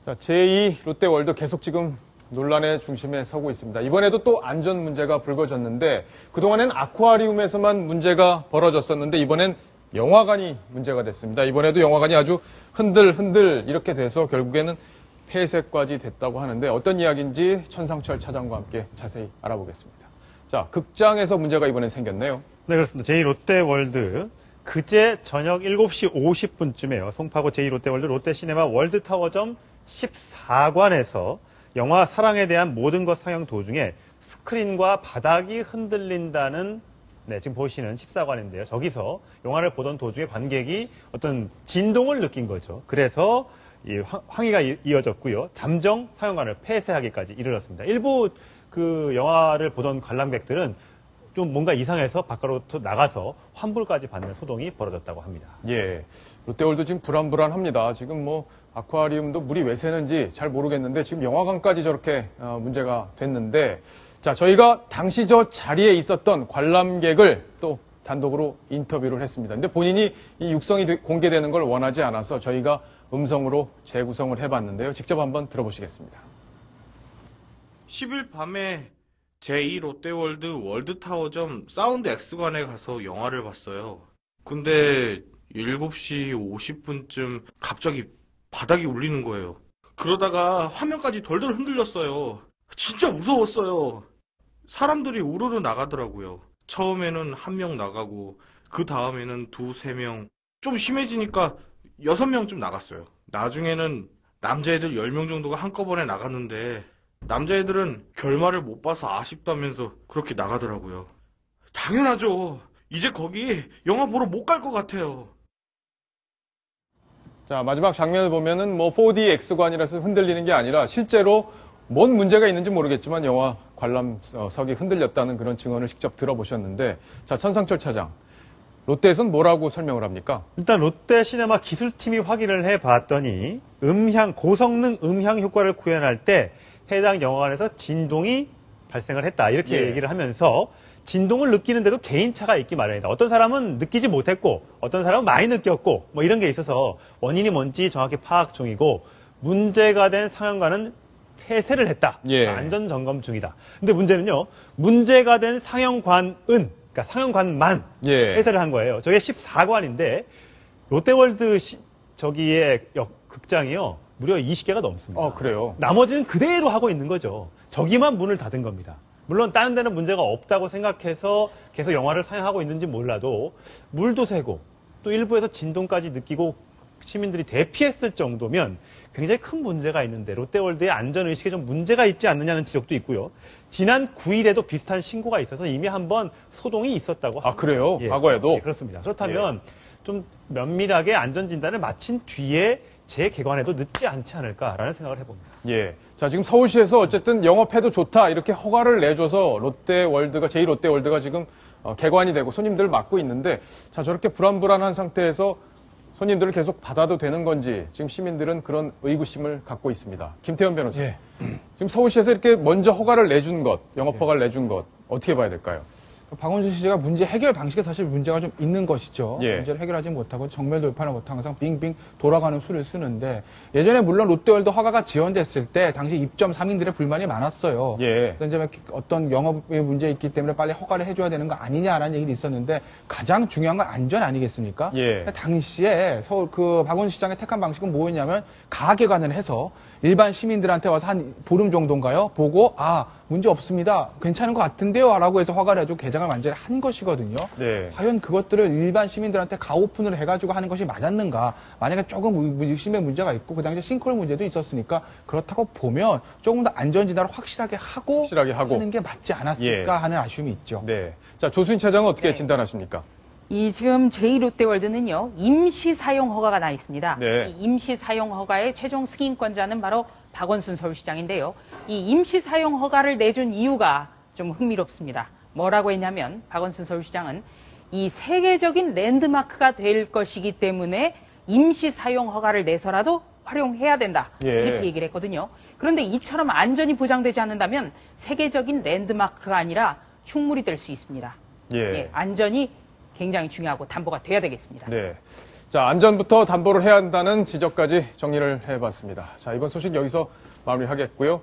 자, 제2 롯데월드 계속 지금 논란의 중심에 서고 있습니다. 이번에도 또 안전 문제가 불거졌는데 그동안엔 아쿠아리움에서만 문제가 벌어졌었는데 이번엔 영화관이 문제가 됐습니다. 이번에도 영화관이 아주 흔들 이렇게 돼서 결국에는 폐쇄까지 됐다고 하는데 어떤 이야기인지 천상철 차장과 함께 자세히 알아보겠습니다. 자, 극장에서 문제가 이번엔 생겼네요. 네, 그렇습니다. 제2 롯데월드 그제 저녁 7시 50분쯤에요. 송파구 제2 롯데월드 롯데시네마 월드타워점 14관에서 영화 사랑에 대한 모든 것 상영 도중에 스크린과 바닥이 흔들린다는 지금 보시는 14관인데요. 저기서 영화를 보던 도중에 관객이 어떤 진동을 느낀 거죠. 그래서 이 항의가 이어졌고요. 잠정 상영관을 폐쇄하기까지 이르렀습니다. 일부 그 영화를 보던 관람객들은 좀 뭔가 이상해서 바깥으로 나가서 환불까지 받는 소동이 벌어졌다고 합니다. 예, 롯데월드 지금 불안합니다. 지금 뭐 아쿠아리움도 물이 왜 새는지 잘 모르겠는데 지금 영화관까지 저렇게 문제가 됐는데 자, 저희가 당시 저 자리에 있었던 관람객을 또 단독으로 인터뷰를 했습니다. 근데 본인이 이 육성이 공개되는 걸 원하지 않아서 저희가 음성으로 재구성을 해봤는데요. 직접 한번 들어보시겠습니다. 10일 밤에 제2 롯데월드 월드타워점 사운드 X관에 가서 영화를 봤어요. 근데 7시 50분쯤 갑자기 바닥이 울리는 거예요. 그러다가 화면까지 덜덜 흔들렸어요. 진짜 무서웠어요. 사람들이 우르르 나가더라고요. 처음에는 1명 나가고 그 다음에는 2, 3명 좀 심해지니까 6명쯤 나갔어요. 나중에는 남자애들 10명 정도가 한꺼번에 나갔는데 남자애들은 결말을 못 봐서 아쉽다면서 그렇게 나가더라고요. 당연하죠. 이제 거기 영화 보러 못 갈 것 같아요. 자, 마지막 장면을 보면은 뭐 4D X관이라서 흔들리는 게 아니라 실제로 뭔 문제가 있는지 모르겠지만 영화 관람석이 흔들렸다는 그런 증언을 직접 들어보셨는데 자, 천상철 차장. 롯데에서는 뭐라고 설명을 합니까? 일단 롯데시네마 기술팀이 확인을 해봤더니 고성능 음향 효과를 구현할 때 해당 영화관에서 진동이 발생을 했다. 이렇게 얘기를 하면서 진동을 느끼는데도 개인차가 있기 마련이다. 어떤 사람은 느끼지 못했고 어떤 사람은 많이 느꼈고 뭐 이런 게 있어서 원인이 뭔지 정확히 파악 중이고 문제가 된 상영관은 폐쇄를 했다. 안전점검 중이다. 근데 문제는요. 문제가 된 상영관은 그러니까 상영관만 폐쇄를 한 거예요. 저게 14관인데 롯데월드 저기의 극장이요. 무려 20개가 넘습니다. 그래요? 나머지는 그대로 하고 있는 거죠. 저기만 문을 닫은 겁니다. 물론 다른 데는 문제가 없다고 생각해서 계속 영화를 상영하고 있는지 몰라도 물도 새고 또 일부에서 진동까지 느끼고 시민들이 대피했을 정도면 굉장히 큰 문제가 있는데 롯데월드의 안전의식에 좀 문제가 있지 않느냐는 지적도 있고요. 지난 9일에도 비슷한 신고가 있어서 이미 한번 소동이 있었다고 합니다. 그래요? 과거에도? 예, 그렇습니다. 그렇다면 좀 면밀하게 안전진단을 마친 뒤에 재개관해도 늦지 않지 않을까라는 생각을 해봅니다. 예. 자, 지금 서울시에서 어쨌든 영업해도 좋다 이렇게 허가를 내줘서 제2 롯데월드가 지금 개관이 되고 손님들을 맡고 있는데 자, 저렇게 불안한 상태에서 손님들을 계속 받아도 되는 건지 지금 시민들은 그런 의구심을 갖고 있습니다. 김태현 변호사. 지금 서울시에서 이렇게 먼저 허가를 내준 것, 영업 허가를 내준 것 어떻게 봐야 될까요? 박원순 씨가 문제 해결 방식에 사실 문제가 좀 있는 것이죠. 예. 문제를 해결하지 못하고 정면 돌파를 못하고 항상 빙빙 돌아가는 수를 쓰는데 예전에 물론 롯데월드 허가가 지연됐을 때 당시 입점 상인들의 불만이 많았어요. 예. 그래서 이제 어떤 영업에 문제 있기 때문에 빨리 허가를 해줘야 되는 거 아니냐라는 얘기도 있었는데 가장 중요한 건 안전 아니겠습니까? 예. 당시에 서울 박원순 시장의 택한 방식은 뭐였냐면 가개관을 해서 일반 시민들한테 와서 한 보름 정도인가요? 보고 문제 없습니다. 괜찮은 것 같은데요? 라고 해서 허가를 해주고 개장을 완전히 한 것이거든요. 네. 과연 그것들을 일반 시민들한테 가오픈을 해가지고 하는 것이 맞았는가? 만약에 조금 유심의 문제가 있고 그 당시에 싱크홀 문제도 있었으니까 그렇다고 보면 조금 더 안전진단을 확실하게 하고 하는 게 맞지 않았을까 하는 아쉬움이 있죠. 네. 자, 조수인 차장은 어떻게 진단하십니까? 지금 제2 롯데월드는요, 임시 사용 허가가 나 있습니다. 네. 이 임시 사용 허가의 최종 승인권자는 바로 박원순 서울시장인데요. 이 임시 사용 허가를 내준 이유가 좀 흥미롭습니다. 뭐라고 했냐면, 박원순 서울시장은 이 세계적인 랜드마크가 될 것이기 때문에 임시 사용 허가를 내서라도 활용해야 된다. 이렇게 얘기를 했거든요. 그런데 이처럼 안전이 보장되지 않는다면 세계적인 랜드마크가 아니라 흉물이 될 수 있습니다. 안전이 굉장히 중요하고 담보가 돼야 되겠습니다. 네. 자, 안전부터 담보를 해야 한다는 지적까지 정리를 해봤습니다. 자, 이번 소식 여기서 마무리하겠고요.